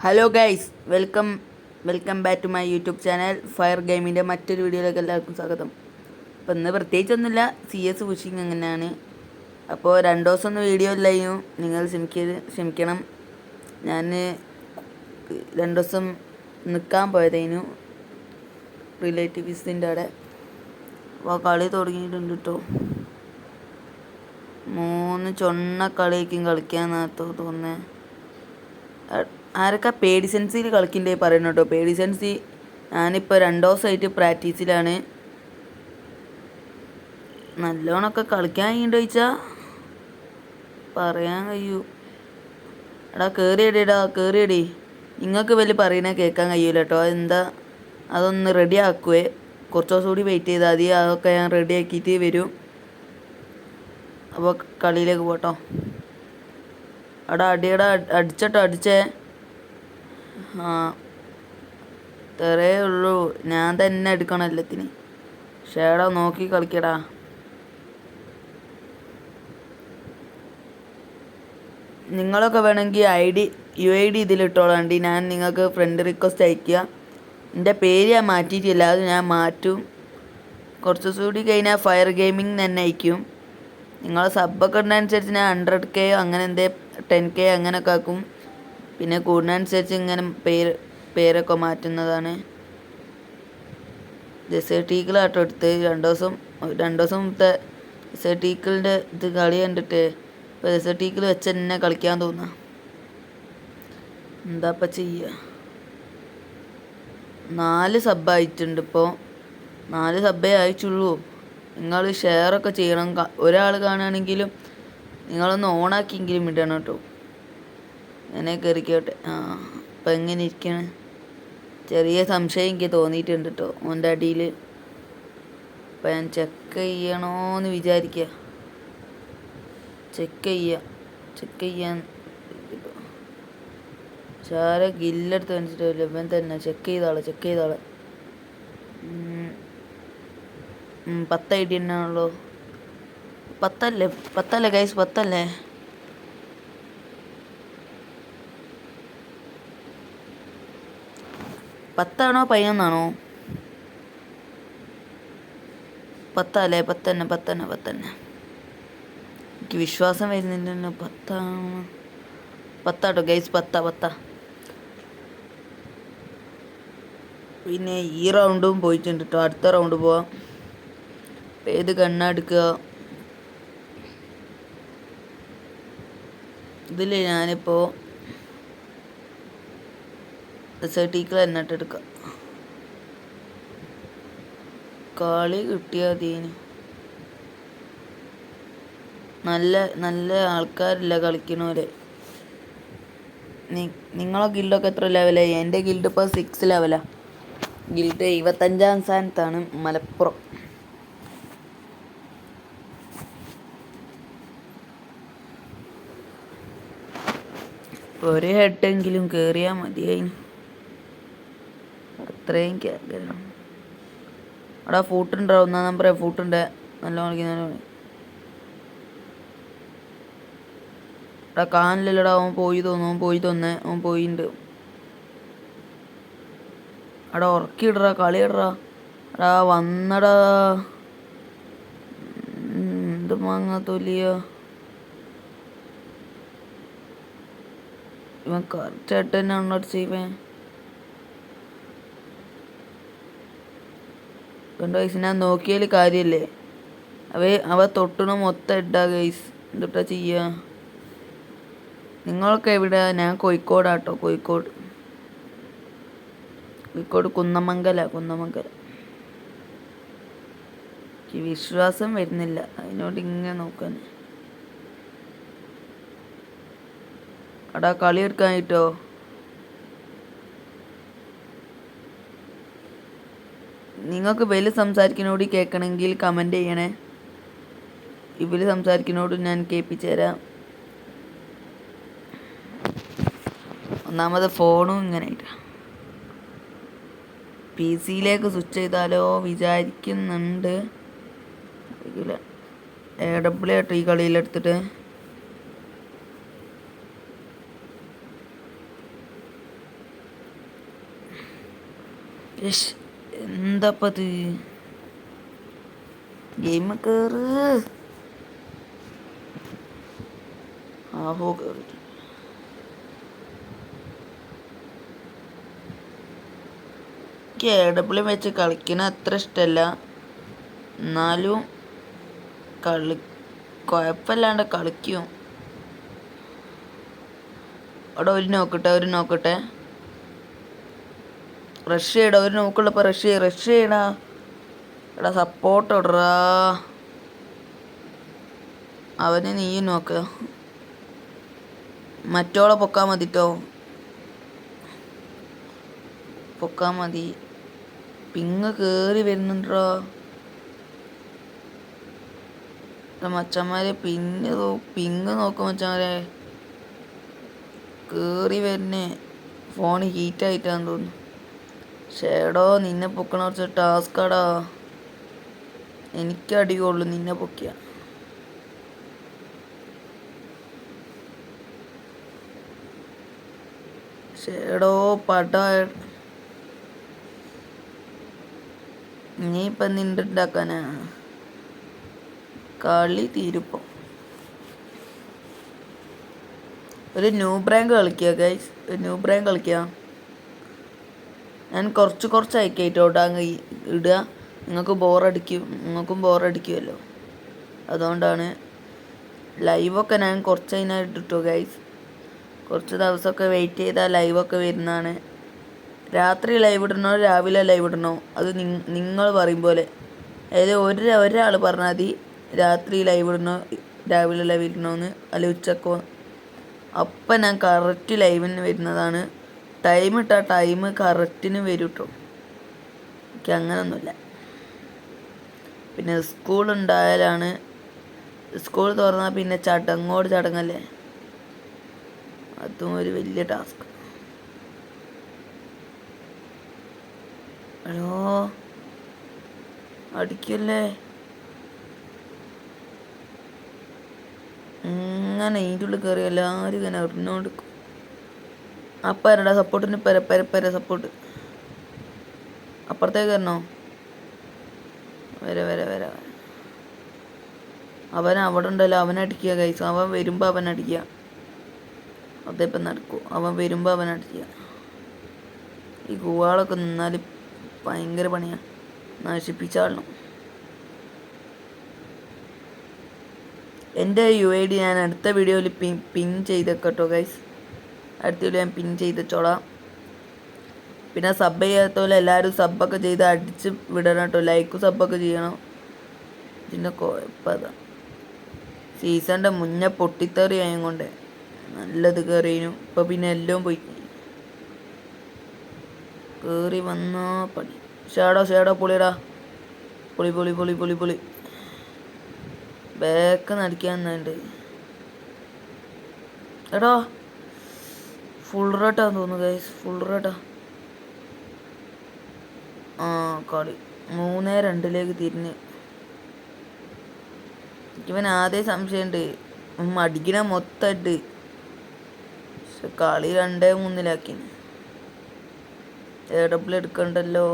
Hello guys, welcome back to my YouTube channel fire ഗെയിമിൻ്റെ മറ്റൊരു വീഡിയോയിലേക്ക് എല്ലാവർക്കും സ്വാഗതം. അപ്പോൾ ഇന്ന് പ്രത്യേകിച്ചൊന്നുമില്ല, CS പുഷിങ് അങ്ങനെയാണ്. അപ്പോൾ 2 ദിവസമൊന്നും വീഡിയോ ഇല്ലായിരുന്നു, നിങ്ങൾ ക്ഷമിക്കണം. ഞാൻ 2 ദിവസം നിൽക്കാൻ പോയതായിരുന്നു റിലേറ്റീവ്സിൻ്റെ അവിടെ. അപ്പോൾ കളി തുടങ്ങിയിട്ടുണ്ട് കേട്ടോ. 3 ചൊണ്ണ കളിയൊക്കെയും കളിക്കാമെന്നാണ് തോന്നുന്നത്. ആരൊക്കെ പേഡിസൻസിൽ കളിക്കണ്ടേ പറയുന്നു കേട്ടോ. പേഡിസൻസി ഞാനിപ്പോൾ 2 ദിവസമായിട്ട് പ്രാക്ടീസിലാണ്. നല്ലോണമൊക്കെ കളിക്കാൻ കഴിയുന്നുണ്ടോ ചോദിച്ചാൽ പറയാൻ കഴിയൂ. എടാ കയറിയടി. നിങ്ങൾക്ക് വലിയ പറയുന്നത് കേൾക്കാൻ കഴിയൂല കേട്ടോ. അതെന്താ, അതൊന്ന് റെഡി ആക്കുവേ. കുറച്ച് ദിവസം കൂടി വെയിറ്റ് ചെയ്താൽ മതി. അതൊക്കെ ഞാൻ റെഡി ആക്കിയിട്ട് വരും. അപ്പോൾ കളിയിലേക്ക് പോട്ടോ. അടിച്ചേ. ഇത്രേ ഉള്ളൂ, ഞാൻ തന്നെ എടുക്കണം എല്ലാത്തിന്. ഷേടാ നോക്കി കളിക്കടാ. നിങ്ങളൊക്കെ വേണമെങ്കിൽ UID ഇതിലിട്ടോളാണ്ടി. ഞാൻ നിങ്ങൾക്ക് ഫ്രണ്ട് റിക്വസ്റ്റ് അയക്കുക. എൻ്റെ പേര് ഞാൻ മാറ്റിയിട്ടില്ല, അത് ഞാൻ മാറ്റും. കുറച്ച് ദിവസം കൂടി കഴിഞ്ഞാൽ ഫയർ ഗെയിമിംഗ് തന്നെ അയക്കും. നിങ്ങളെ സബ്ബൊക്കെ ഉണ്ടനുസരിച്ച് ഞാൻ 100K അങ്ങനെ 10K അങ്ങനെയൊക്കെ ആക്കും. പിന്നെ കൂടുന്നതനുസരിച്ച് ഇങ്ങനെ പേരൊക്കെ മാറ്റുന്നതാണ്. ഡെസേർട്ടീക്കിളാട്ടോ എടുത്ത് 2 ദിവസം മുമ്പത്തെ ഡെസേർട്ടീക്കിളിൻ്റെ ഇത് കളി കണ്ടിട്ട് ഇപ്പോൾ ഡെസേർട്ടീക്കിൾ വെച്ച് തന്നെ കളിക്കാൻ തോന്നുക. എന്താപ്പം ചെയ്യുക. 4 സബ് ആയിട്ടുണ്ട്. ഇപ്പോൾ 4 സബ്ബേ അയച്ചുള്ളൂ. നിങ്ങൾ ഷെയറൊക്കെ ചെയ്യണം. ഒരാൾ കാണുകയാണെങ്കിലും നിങ്ങളൊന്ന് ഓണാക്കിയെങ്കിലും ഇടണം കേട്ടോ. എന്നെ കയറിക്കോട്ടെ. അപ്പം എങ്ങനെ ഇരിക്കണ, ചെറിയ സംശയം എനിക്ക് തോന്നിയിട്ടുണ്ട് കേട്ടോ ഓൻ്റെ അടിയിൽ. അപ്പം ഞാൻ ചെക്ക് ചെയ്യണോന്ന് വിചാരിക്കുക. ചെക്ക് ചെയ്യാൻ ചാര ഗില്ലെടുത്ത് കാണിച്ചിട്ടില്ല. ഇവൻ തന്നെ ചെക്ക് ചെയ്താളെ 10 ID തന്നെയാണല്ലോ. 10 ഗൈസ് 10. 10 11 10 തന്നെ. എനിക്ക് വിശ്വാസം വരുന്നില്ല. 10 ഗൈസ് 10. പിന്നെ ഈ റൗണ്ടും പോയിട്ടുണ്ട് കേട്ടോ. അടുത്ത റൗണ്ട് പോവാം. ഏത് കണ്ണെടുക്കുക. ഇതിൽ ഞാനിപ്പോൾ ഡെസേർട്ടീക്കിൾ എന്നിട്ട് എടുക്കാം. കളി കിട്ടിയാൽ തീന് നല്ല ആൾക്കാരില്ല കളിക്കണവരെ. നിങ്ങളെ ഗിൽഡൊക്കെ എത്ര ലെവലായി? എൻ്റെ ഗിൽഡ് ഇപ്പോൾ 6 ലെവലാണ്. ഗിൽഡ് 25ാം സ്ഥാനത്താണ്, മലപ്പുറം. ഒരു ഹെഡെങ്കിലും കയറിയാൽ മതിയായി. അത്രയും ആഗ്രഹം. അവിടെ ഫൂട്ടുണ്ടോ? 1-ാം നമ്പറേ ഫൂട്ടുണ്ട്. നല്ല കളിക്കുന്ന അവിടെ കാണില്ലല്ലോടാ. അവൻ പോയി പോയിട്ടുണ്ട്. അവിടെ ഉറക്കിയിടറാ, കളിയിടറാ. എടാ വന്നടാ. എന്ത് മാങ്ങ തൊലിയോ. ഇവൻ കറക്റ്റായിട്ട് തന്നെ അടിച്ച് ഇവൻ. കണ്ടോ ഗൈസ്, ഞാൻ നോക്കിയാൽ കാര്യമല്ലേ. അവ തൊട്ടണ മൊത്തം ഇട്ടാ ഗൈസ്. എന്തൊട്ടാ ചെയ്യുക. നിങ്ങളൊക്കെ എവിടെ? ഞാൻ കോഴിക്കോടാട്ടോ. കോഴിക്കോട് കുന്നമംഗലം. എനിക്ക് വിശ്വാസം വരുന്നില്ല അതിനോട് ഇങ്ങനെ നോക്കാൻ. അടാ കളി എടുക്കാനായിട്ടോ. നിങ്ങൾക്ക് ഇവര് സംസാരിക്കുന്നോട് കേൾക്കണമെങ്കിൽ കമൻറ്റ് ചെയ്യണേ. ഇവര് സംസാരിക്കുന്നോട് ഞാൻ കേൾപ്പിച്ചു തരാം. ഒന്നാമത് ഫോണും ഇങ്ങനെയായിട്ട് PC സ്വിച്ച് ചെയ്താലോ വിചാരിക്കുന്നുണ്ട്. AW ഈ കളിയിലെടുത്തിട്ട് എന്താപ്പത് ഗെയിം കയറ് ആഹോ കയറി എനിക്ക് എടപ്പിളി വെച്ച് കളിക്കണ അത്ര ഇഷ്ടമല്ല, എന്നാലും കുഴപ്പമില്ലാണ്ട് കളിക്കും. അവിടെ ഒരു നോക്കട്ടെ റഷ് ചെയ്യടാ, ഒരു നോക്കുള്ളപ്പോൾ റഷ് ചെയ്യടാ. എടാ സപ്പോർട്ട് ഇടറാ, അവന് നീയും നോക്കുക. മറ്റോളെ പൊക്കാൻ മതിട്ടോ, പൊക്കാൻ മതി. പിങ്ങ് കേറി വരുന്നുണ്ടോ മച്ചന്മാരെ? പിങ്ങ് നോക്കും മച്ചന്മാരെ, കേറി വരുന്നേ. ഫോൺ ഹീറ്റായിട്ടാന്ന് തോന്നുന്നു. ഷേടോ നിന്നെ പൊക്കണ കുറച്ച് ടാസ്കാടാ, എനിക്ക് അടികൊള്ളു നിന്നെ പൊക്കിയ. ഷേടോ പട, നീ ഇപ്പം നിണ്ടുണ്ടാക്കാനാ? കളി തീരുപ്പം. ഒരു ന്യൂബ് റാങ്ക് കളിക്കുക ഗൈസ്, ഒരു ന്യൂബ് റാങ്ക് കളിക്കുക. ഞാൻ കുറച്ച് അയക്കായിട്ടോ അങ്ങ് ഇടുക. നിങ്ങൾക്കും ബോറടിക്കുമല്ലോ, അതുകൊണ്ടാണ്. ലൈവൊക്കെ ഞാൻ കുറച്ച് കഴിഞ്ഞാൽ ഇട്ടിട്ടോ ഗൈസ്. കുറച്ച് ദിവസമൊക്കെ വെയിറ്റ് ചെയ്താൽ ലൈവൊക്കെ വരുന്നതാണ്. രാത്രി ലൈവ് ഇടണോ രാവിലെ ലൈവ് ഇടണോ അത് നിങ്ങൾ പറയും പോലെ. അതായത് ഒരാൾ പറഞ്ഞാൽ മതി രാത്രി ലൈവ് ഇടണോ രാവിലെ ലൈവ് ഇടണോന്ന്, അല്ലെ ഉച്ചക്കോ. അപ്പം ഞാൻ കറക്റ്റ് ലൈവിന് വരുന്നതാണ്. ടൈം ഇട്ടാൽ ടൈം കറക്റ്റിന് വരും കേട്ടോ, എനിക്ക് അങ്ങനൊന്നുമില്ല. പിന്നെ സ്കൂളുണ്ടായാലാണ്, സ്കൂൾ തുറന്നാൽ പിന്നെ ചടങ്ങല്ലേ, അതും ഒരു വലിയ ടാസ്ക്. ഹലോ അടിക്കല്ലേ, ഇങ്ങനെ ഇതിൻ്റെ ഉള്ളിൽ കയറി എല്ലാവരും ഇങ്ങനെ എറിഞ്ഞോണ്ടിരിക്കും. അപ്പം ആരടാ സപ്പോർട്ടിന് പെര സപ്പോർട്ട്. അപ്പുറത്തേക്ക് വരണോ? വരെ അവൻ അവിടെ ഉണ്ടല്ലോ, അവനടിക്കുക കൈസ്. അവൻ വരുമ്പോൾ അവനടിക്കുക, അതേപ്പം നടക്കും. അവൻ വരുമ്പോൾ അവനടിക്കുക. ഈ കൂവാളൊക്കെ നിന്നാൽ ഭയങ്കര പണിയാണ്, നശിപ്പിച്ചാളണം. എൻ്റെ UID ഞാൻ അടുത്ത വീഡിയോയിൽ പിൻ ചെയ്തേക്കട്ടോ ഗൈസ്, അടുത്ത വീഡിയോ ഞാൻ പിൻ ചെയ്തോളാം. പിന്നെ സബ് ചെയ്യാത്ത പോലെ എല്ലാവരും സബ്ബൊക്കെ ചെയ്ത് അടിച്ച് വിടണം കേട്ടോ, ലൈക്കും സബ്ബൊക്കെ ചെയ്യണം. ഇതിൻ്റെ കുഴപ്പതാ, സീസണിൻ്റെ മുന്നേ പൊട്ടിത്തെറി ആയത് കൊണ്ട് നല്ലത് കയറിയു. ഇപ്പോൾ പിന്നെ എല്ലാം പോയി, കയറി വന്നോ പണി. ഷേടോ പൊളിയടാ, പൊളി ബാക്ക് നടിക്കാൻ തന്നുണ്ട്. എടാ ഫുൾ റേട്ടാന്ന് തോന്നുന്നു ഗൈസ്, ഫുൾ റേട്ടാ. കളി 3-2 തിരിഞ്ഞ്. എനിക്കിവൻ ആദ്യം സംശയമുണ്ട്, അടിക്കണ മൊത്തമായിട്ട്. പക്ഷെ കളി 2-3 എടുക്കണ്ടല്ലോ,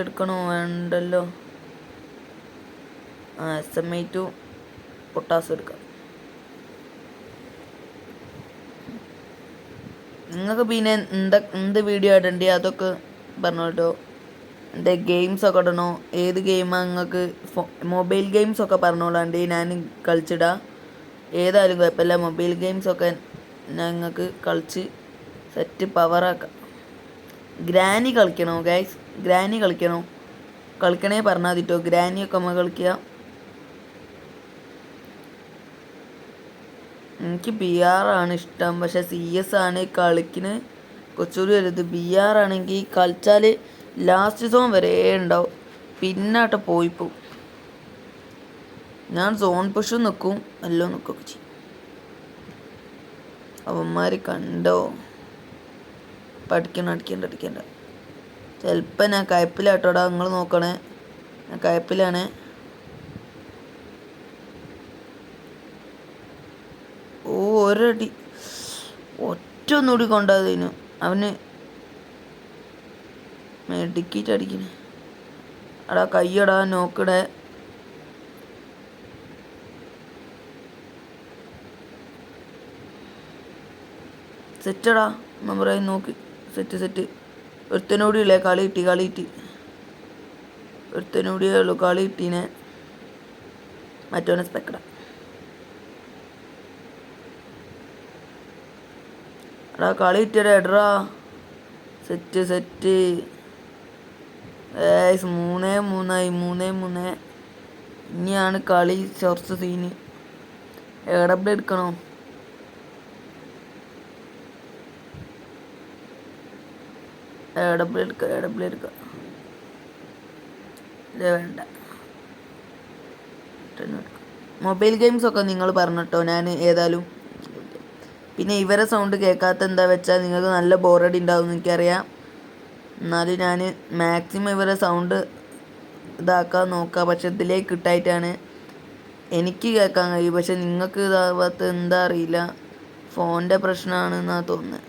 എടുക്കണോ വേണ്ടല്ലോ. SMI2 പൊട്ടാസ് എടുക്കാം. നിങ്ങൾക്ക് പിന്നെ എന്ത് വീഡിയോ ഇടണ്ടേ അതൊക്കെ പറഞ്ഞോട്ടോ. എൻ്റെ ഗെയിംസൊക്കെ ഇടണോ, ഏത് ഗെയിമാണ് നിങ്ങൾക്ക്, മൊബൈൽ ഗെയിംസൊക്കെ പറഞ്ഞോളാണ്ട് ഞാൻ കളിച്ചിടാം. ഏതായാലും കുഴപ്പമില്ല, മൊബൈൽ ഗെയിംസൊക്കെ ഞങ്ങൾക്ക് കളിച്ച് സെറ്റ് പവറാക്കാം. ഗ്രാനി കളിക്കണോ ഗൈസ്? കളിക്കണേ പറഞ്ഞാൽ മതിട്ടോ, ഗ്രാനിയൊക്കെ നമ്മൾ കളിക്കുക. എനിക്ക് BR ആണ് ഇഷ്ടം, പക്ഷെ CS ആണ് കളിക്കുന്ന കുറച്ചുകൂടി വലുത്. BR ആണെങ്കിൽ കളിച്ചാൽ ലാസ്റ്റ് സോൺ വരെ ഉണ്ടാവും, പിന്നാട്ട് പോയിപ്പോവും. ഞാൻ സോൺ പുഷും നിൽക്കും, എല്ലാം നിൽക്കുകയൊക്കെ ചെയ്യും. അവന്മാർ കണ്ടോ? അടിക്കണ്ട. ചിലപ്പോൾ ഞാൻ കയപ്പിലാട്ടോടാ, നിങ്ങൾ നോക്കണേ, ഞാൻ കയപ്പിലാണ്. ഒരടി ഒറ്റ ഒന്നുകൂടി കൊണ്ടതിനു അവന് മെഡിക്കിട്ട് അടിക്കണേ. എടാ കയ്യടാ നോക്കടേ. സെറ്റടാ മെമ്പറായി നോക്കി. സെറ്റ് ഒരുത്തനോടിയില്ലേ കളി കിട്ടി. ഒരുത്തനോടിയേ ഉള്ളൂ കളി കിട്ടീനെ. മറ്റവനെ സ്പെക്കട. എടാ കളി കിട്ടിയടാ എഡറാ. സെറ്റ് 3-3. ഇനിയാണ് കളി കുറച്ച് സീന്. എടബ്ല് എടുക്കണോ? എടബ്ല് എടുക്ക. വേണ്ട. മൊബൈൽ ഗെയിംസൊക്കെ നിങ്ങൾ പറഞ്ഞിട്ടോ, ഞാൻ ഏതായാലും. പിന്നെ ഇവരെ സൗണ്ട് കേൾക്കാത്ത എന്താ വെച്ചാൽ നിങ്ങൾക്ക് നല്ല ബോറടി ഉണ്ടാവും എനിക്കറിയാം. എന്നാലും ഞാൻ മാക്സിമം ഇവരെ സൗണ്ട് ഇതാക്കാൻ നോക്കാം. പക്ഷെ ഇതിലേക്ക് കിട്ടായിട്ടാണ്. എനിക്ക് കേൾക്കാൻ കഴിയും, പക്ഷെ നിങ്ങൾക്ക് ഇതാവാത്ത എന്താ അറിയില്ല. ഫോണിൻ്റെ പ്രശ്നമാണെന്നാണ് തോന്നുന്നത്.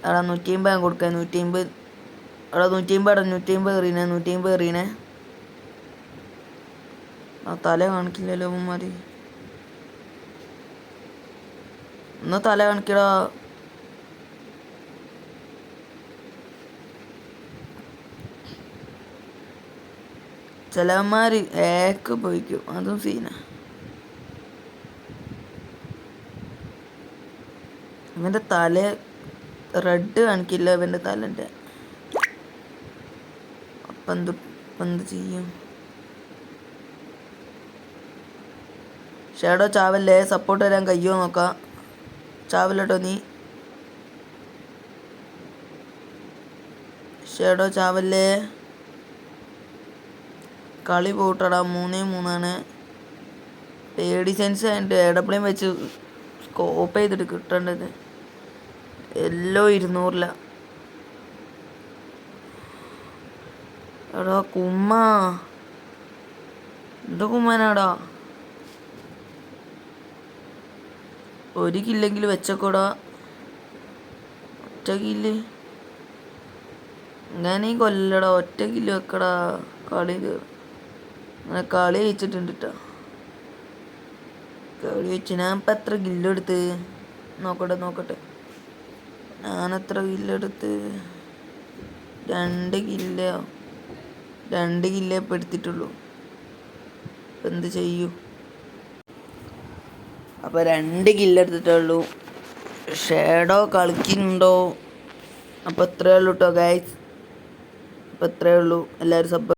എടാ 150 ഞാൻ കൊടുക്കാൻ. 150 എടാ 150 എറിയണേ. ആ തല കാണിക്കില്ലല്ലോ മതി. ഒന്ന് തല കാണിക്കടാ. ചിലവന്മാർ ഏക്ക് പോയിക്കും, അതും സീന. ഇവൻ്റെ തല റെഡ് കാണിക്കില്ല ഇവൻ്റെ തലൻ്റെ. അപ്പം എന്ത് ചെയ്യും? ഷേഡോ ചാവല്ലേ, സപ്പോർട്ട് വരാൻ കഴിയുമോ നോക്കാം. ചാവല്ലോ നീ. ഷേഡോ ചാവല്ലേ. കളി പോട്ടടാ. 3-3. പേടി സെൻസ് ആയിട്ട് എടപ്ലേയും വെച്ച് സ്കോപ്പ് ചെയ്തിട്ട് കിട്ടേണ്ടത്. എല്ലോ 200. എടാ കുമ്മ എന്ത് കുമ്മനാടാ. 1 കില്ലെങ്കിലും വെച്ചോടാ. ഒറ്റ കില്ല് അങ്ങനെ കൊല്ലടാ. ഒറ്റ കില്ല് വെക്കടാ. കളി അങ്ങനെ കളി ജയിച്ചിട്ടുണ്ട് കേട്ടോ. കളി വെച്ച് ഞാൻ ഇപ്പം എത്ര കില്ലെടുത്ത് നോക്കട്ടെ. ഞാനെത്ര കില്ലെടുത്ത്? 2 കില്ലേ ഇപ്പം എടുത്തിട്ടുള്ളൂ. ഇപ്പം എന്ത് ചെയ്യൂ? അപ്പോൾ 2 കില്ലെടുത്തിട്ടുള്ളൂ. ഷേഡോ കളിക്കുന്നുണ്ടോ? അപ്പോൾ ഇത്രയേ ഉള്ളൂ കേട്ടോ ഗൈസ്. അപ്പോൾ ഇത്രയേ ഉള്ളൂ. എല്ലാവരും